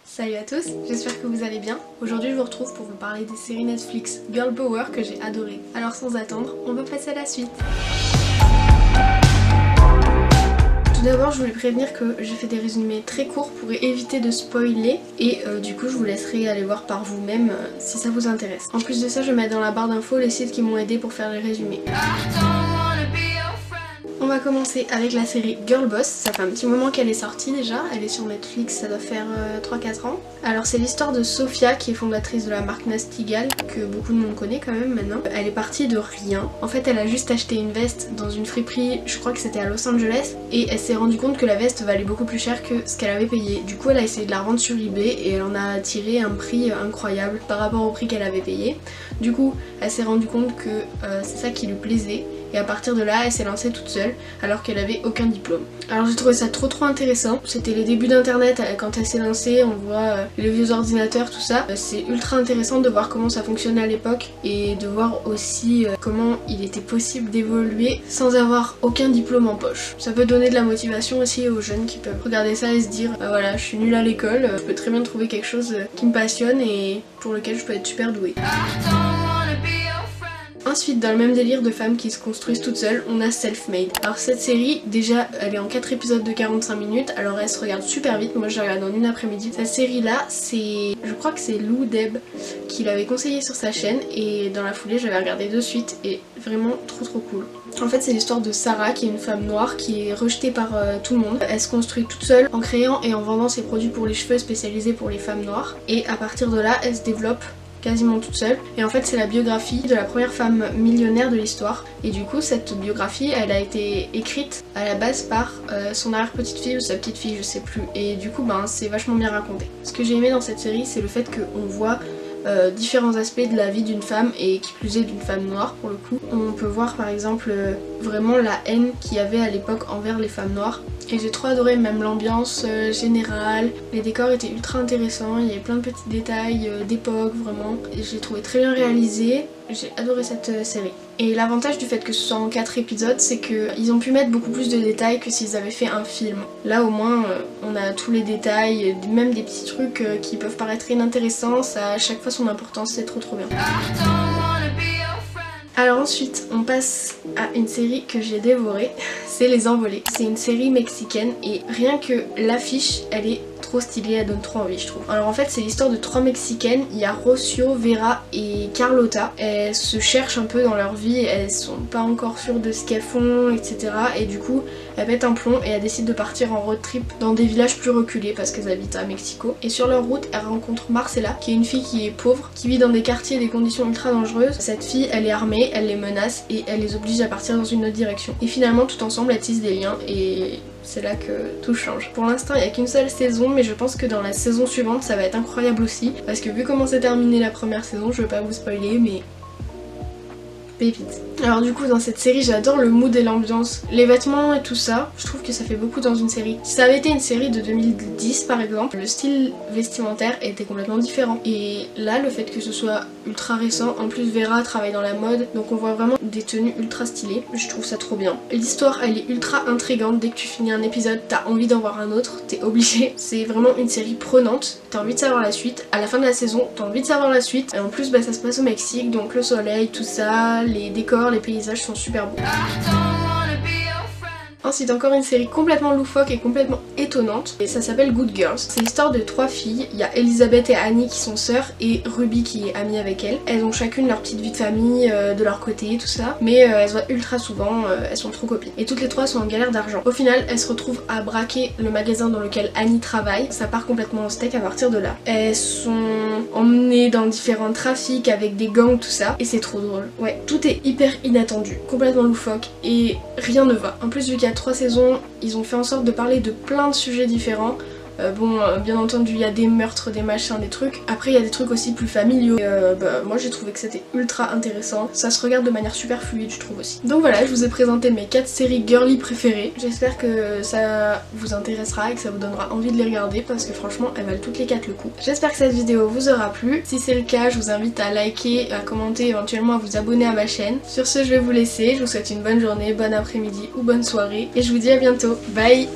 Salut à tous, j'espère que vous allez bien. Aujourd'hui je vous retrouve pour vous parler des séries Netflix Girl Power que j'ai adorées. Alors sans attendre, on va passer à la suite. Tout d'abord je voulais prévenir que j'ai fait des résumés très courts pour éviter de spoiler et du coup je vous laisserai aller voir par vous-même si ça vous intéresse. En plus de ça je vais mettre dans la barre d'infos les sites qui m'ont aidé pour faire les résumés. On va commencer avec la série Girl Boss, ça fait un petit moment qu'elle est sortie déjà, elle est sur Netflix, ça doit faire 3-4 ans. Alors c'est l'histoire de Sophia qui est fondatrice de la marque Nasty Gal, que beaucoup de monde connaît quand même maintenant. Elle est partie de rien, en fait elle a juste acheté une veste dans une friperie, je crois que c'était à Los Angeles, et elle s'est rendue compte que la veste valait beaucoup plus cher que ce qu'elle avait payé. Du coup elle a essayé de la revendre sur eBay et elle en a tiré un prix incroyable par rapport au prix qu'elle avait payé. Du coup elle s'est rendue compte que c'est ça qui lui plaisait. Et à partir de là, elle s'est lancée toute seule alors qu'elle avait aucun diplôme. Alors j'ai trouvé ça trop intéressant. C'était les débuts d'internet quand elle s'est lancée, on voit les vieux ordinateurs, tout ça. C'est ultra intéressant de voir comment ça fonctionnait à l'époque et de voir aussi comment il était possible d'évoluer sans avoir aucun diplôme en poche. Ça peut donner de la motivation aussi aux jeunes qui peuvent regarder ça et se dire voilà, je suis nulle à l'école, je peux très bien trouver quelque chose qui me passionne et pour lequel je peux être super douée. Ensuite, dans le même délire de femmes qui se construisent toutes seules, on a Self-Made. Alors cette série, déjà, elle est en 4 épisodes de 45 minutes, alors elle se regarde super vite, moi je la regarde en une après-midi. Cette série-là, je crois que c'est Lou Deb qui l'avait conseillé sur sa chaîne, et dans la foulée, j'avais regardé de suite, et vraiment trop cool. En fait, c'est l'histoire de Sarah, qui est une femme noire, qui est rejetée par tout le monde. Elle se construit toute seule en créant et en vendant ses produits pour les cheveux spécialisés pour les femmes noires, et à partir de là, elle se développe quasiment toute seule. Et en fait c'est la biographie de la première femme millionnaire de l'histoire. Et du coup cette biographie elle a été écrite à la base par son arrière-petite-fille ou sa petite-fille, je sais plus. Et du coup c'est vachement bien raconté. Ce que j'ai aimé dans cette série c'est le fait qu'on voit différents aspects de la vie d'une femme et qui plus est d'une femme noire pour le coup. On peut voir par exemple vraiment la haine qu'il y avait à l'époque envers les femmes noires. Et j'ai trop adoré même l'ambiance générale, les décors étaient ultra intéressants, il y avait plein de petits détails d'époque vraiment. Et je l'ai trouvé très bien réalisé, j'ai adoré cette série. Et l'avantage du fait que ce soit en 4 épisodes, c'est qu'ils ont pu mettre beaucoup plus de détails que s'ils avaient fait un film. Là au moins on a tous les détails, même des petits trucs qui peuvent paraître inintéressants, ça a à chaque fois son importance, c'est trop bien. Alors ensuite on passe à une série que j'ai dévorée, c'est Les Envolées. C'est une série mexicaine et rien que l'affiche elle est trop stylée, elle donne trop envie je trouve. Alors en fait c'est l'histoire de 3 mexicaines, il y a Rocio, Vera et Carlota. Elles se cherchent un peu dans leur vie, elles sont pas encore sûres de ce qu'elles font etc. Et du coup elles pètent un plomb et elles décident de partir en road trip dans des villages plus reculés parce qu'elles habitent à Mexico. Et sur leur route elles rencontrent Marcela qui est une fille qui est pauvre, qui vit dans des quartiers et des conditions ultra dangereuses. Cette fille elle est armée, elle les menace et elle les oblige à partir dans une autre direction. Et finalement tout ensemble elles tissent des liens et c'est là que tout change. Pour l'instant il n'y a qu'une seule saison mais je pense que dans la saison suivante ça va être incroyable aussi parce que vu comment s'est terminée la première saison, je veux pas vous spoiler mais pépite. Alors du coup dans cette série j'adore le mood et l'ambiance, les vêtements et tout ça, je trouve que ça fait beaucoup dans une série. Si ça avait été une série de 2010 par exemple, le style vestimentaire était complètement différent. Et là le fait que ce soit ultra récent, en plus Vera travaille dans la mode, donc on voit vraiment des tenues ultra stylées, je trouve ça trop bien. L'histoire elle est ultra intrigante, dès que tu finis un épisode t'as envie d'en voir un autre, t'es obligé. C'est vraiment une série prenante, t'as envie de savoir la suite, à la fin de la saison t'as envie de savoir la suite. Et en plus ça se passe au Mexique, donc le soleil, tout ça, les décors, les paysages sont super beaux. Ensuite encore une série complètement loufoque et complètement étonnante et ça s'appelle Good Girls. C'est l'histoire de 3 filles, il y a Elisabeth et Annie qui sont sœurs et Ruby qui est amie avec elles. Elles ont chacune leur petite vie de famille de leur côté tout ça, mais elles se voient ultra souvent, elles sont trop copines. Et toutes les 3 sont en galère d'argent. Au final elles se retrouvent à braquer le magasin dans lequel Annie travaille, ça part complètement en steak à partir de là. Elles sont emmenées dans différents trafics avec des gangs tout ça et c'est trop drôle. Ouais, tout est hyper inattendu, complètement loufoque et rien ne va. En plus vu qu'il y a 3 saisons, ils ont fait en sorte de parler de plein de sujets différents. Bien entendu il y a des meurtres, des machins, des trucs. Après il y a des trucs aussi plus familiaux. Moi j'ai trouvé que c'était ultra intéressant. Ça se regarde de manière super fluide je trouve aussi. Donc voilà, je vous ai présenté mes 4 séries girly préférées. J'espère que ça vous intéressera et que ça vous donnera envie de les regarder parce que franchement elles valent toutes les 4 le coup. J'espère que cette vidéo vous aura plu. Si c'est le cas je vous invite à liker, à commenter, éventuellement à vous abonner à ma chaîne. Sur ce je vais vous laisser, je vous souhaite une bonne journée, bon après-midi ou bonne soirée et je vous dis à bientôt. Bye.